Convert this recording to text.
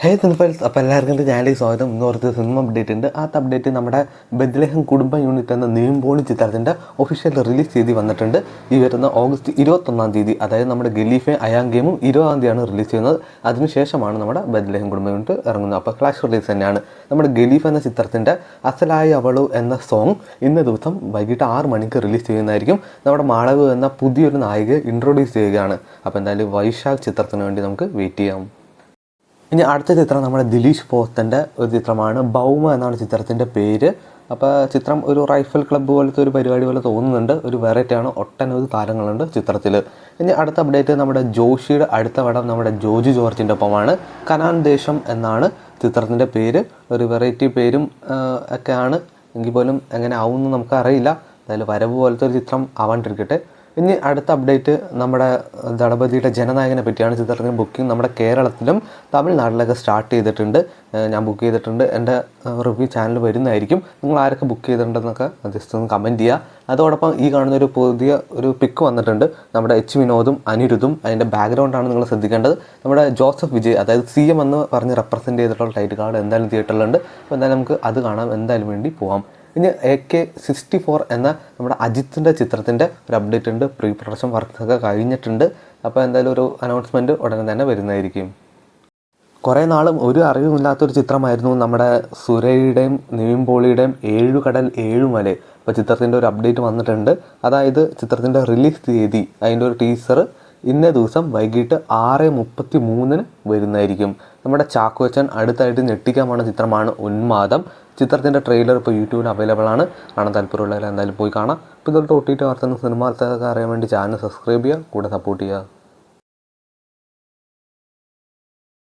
ഹേ സിനിഫൈൽസ്, അപ്പോൾ എല്ലാവർക്കും ഞാനീ സ്വാഗതം. ഇന്ന് കുറച്ച് സിനിമ അപ്ഡേറ്റ് ഉണ്ട്. ആ അപ്ഡേറ്റ് നമ്മുടെ ബെത്ലഹേം കുടുംബ യൂണിറ്റ് എന്ന നീമ്പോളി ചിത്രത്തിൻ്റെ ഒഫീഷ്യൽ റിലീസ് തീയതി വന്നിട്ടുണ്ട്. ഈ വരുന്ന ഓഗസ്റ്റ് 21-ാം തീയതി, അതായത് നമ്മുടെ ഗലീഫെ അയാം ഗെയിമും 20-ാം തീയതിയാണ് റിലീസ് ചെയ്യുന്നത്. അതിനുശേഷമാണ് നമ്മുടെ ബെത്ലഹേം കുടുംബ യൂണിറ്റ് ഇറങ്ങുന്നത്. അപ്പോൾ ക്ലാഷ് റിലീസ് തന്നെയാണ്. നമ്മുടെ ഗലീഫ് എന്ന ചിത്രത്തിൻ്റെ അസലായ അവളു എന്ന സോങ് ഇന്ന ദിവസം വൈകിട്ട് 6 മണിക്ക് റിലീസ് ചെയ്യുന്നതായിരിക്കും. നമ്മുടെ മാളവ് എന്ന പുതിയൊരു നായികയെ ഇൻട്രൊഡ്യൂസ് ചെയ്യുകയാണ്. അപ്പോൾ എന്തായാലും വൈശാഖ് ചിത്രത്തിന് വേണ്ടി നമുക്ക് വെയിറ്റ് ചെയ്യാം. ഇനി അടുത്ത ചിത്രം നമ്മുടെ ദിലീഷ് പോത്തൻ്റെ ഒരു ചിത്രമാണ്. ഭൗമ എന്നാണ് ചിത്രത്തിൻ്റെ പേര്. അപ്പോൾ ചിത്രം ഒരു റൈഫിൾ ക്ലബ്ബ് പോലത്തെ ഒരു പരിപാടി പോലെ തോന്നുന്നുണ്ട്. ഒരു വെറൈറ്റിയാണ്. ഒട്ടനവധി താരങ്ങളുണ്ട് ചിത്രത്തിൽ. ഇനി അടുത്ത അപ്ഡേറ്റ് നമ്മുടെ ജോഷിയുടെ അടുത്ത പടം നമ്മുടെ ജോജി ജോർജിൻ്റെ ഒപ്പമാണ്. കനാൻ ദേശം എന്നാണ് ചിത്രത്തിൻ്റെ പേര്. ഒരു വെറൈറ്റി പേരും ഒക്കെയാണ്. എങ്കിൽ പോലും എങ്ങനെ ആവുമെന്ന് നമുക്കറിയില്ല. എന്തായാലും വരവ് പോലത്തെ ഒരു ചിത്രം ആവാണ്ടിരിക്കട്ടെ. ഇനി അടുത്ത അപ്ഡേറ്റ് നമ്മുടെ ദളപതിയുടെ ജനനായകനെ പറ്റിയാണ്. ചിത്രത്തിന് ബുക്കിംഗ് നമ്മുടെ കേരളത്തിലും തമിഴ്നാട്ടിലൊക്കെ സ്റ്റാർട്ട് ചെയ്തിട്ടുണ്ട്. ഞാൻ ബുക്ക് ചെയ്തിട്ടുണ്ട്. എൻ്റെ റിവ്യൂ ചാനൽ വരുന്നതായിരിക്കും. നിങ്ങൾ ആരൊക്കെ ബുക്ക് ചെയ്തിട്ടുണ്ടെന്നൊക്കെ ജസ്റ്റ് ഒന്ന് കമൻറ്റ് ചെയ്യുക. അതോടൊപ്പം ഈ കാണുന്ന ഒരു പുതിയ ഒരു പിക്ക് വന്നിട്ടുണ്ട്. നമ്മുടെ എച്ച് വിനോദും അനിരുദ്ധും. അതിൻ്റെ ബാക്ക്ഗ്രൗണ്ടാണ് നിങ്ങൾ ശ്രദ്ധിക്കേണ്ടത്. നമ്മുടെ ജോസഫ് വിജയ്, അതായത് CM എന്ന് പറഞ്ഞ് റെപ്രസെൻറ്റ് ചെയ്തിട്ടുള്ള ടൈറ്റിൽ കാർഡ് എന്തായാലും തിയേറ്ററിലുണ്ട്. അപ്പോൾ എന്തായാലും നമുക്ക് അത് കാണാൻ എന്തായാലും വേണ്ടി പോവാം. ഇനി AK-64 എന്ന നമ്മുടെ അജിത്തിൻ്റെ ചിത്രത്തിൻ്റെ ഒരു അപ്ഡേറ്റ് ഉണ്ട്. പ്രീ പ്രൊഡക്ഷൻ വർക്കൊക്കെ കഴിഞ്ഞിട്ടുണ്ട്. അപ്പോൾ എന്തായാലും ഒരു അനൗൺസ്മെൻറ്റ് ഉടനെ തന്നെ വരുന്നതായിരിക്കും. കുറേ നാളും ഒരു അറിവുമില്ലാത്തൊരു ചിത്രമായിരുന്നു നമ്മുടെ സുരയുടെയും നിവിൻ പോളിയുടെയും 7 കടൽ 7 മല. അപ്പോൾ ചിത്രത്തിൻ്റെ ഒരു അപ്ഡേറ്റ് വന്നിട്ടുണ്ട്. അതായത് ചിത്രത്തിൻ്റെ റിലീസ് തീയതി, അതിൻ്റെ ഒരു ടീസർ ഇന്ന ദിവസം വൈകിട്ട് 6:33 വരുന്നതായിരിക്കും. നമ്മുടെ ചാക്കോച്ചൻ അടുത്തായിട്ട് ഞെട്ടിക്കാൻ പോണ ചിത്രമാണ് ഉന്മാദം. ചിത്രത്തിൻ്റെ ട്രെയിലർ ഇപ്പോൾ യൂട്യൂബിൽ അവൈലബിൾ ആണ്. കാണാൻ താല്പര്യമുള്ളവർ എന്തായാലും പോയി കാണാം. ഇപ്പോൾ ഇതൊരു OTT വാർത്തകളും സിനിമ വാർത്തകളൊക്കെ അറിയാൻ വേണ്ടി ചാനൽ സബ്സ്ക്രൈബ് ചെയ്യുക, കൂടെ സപ്പോർട്ട് ചെയ്യുക.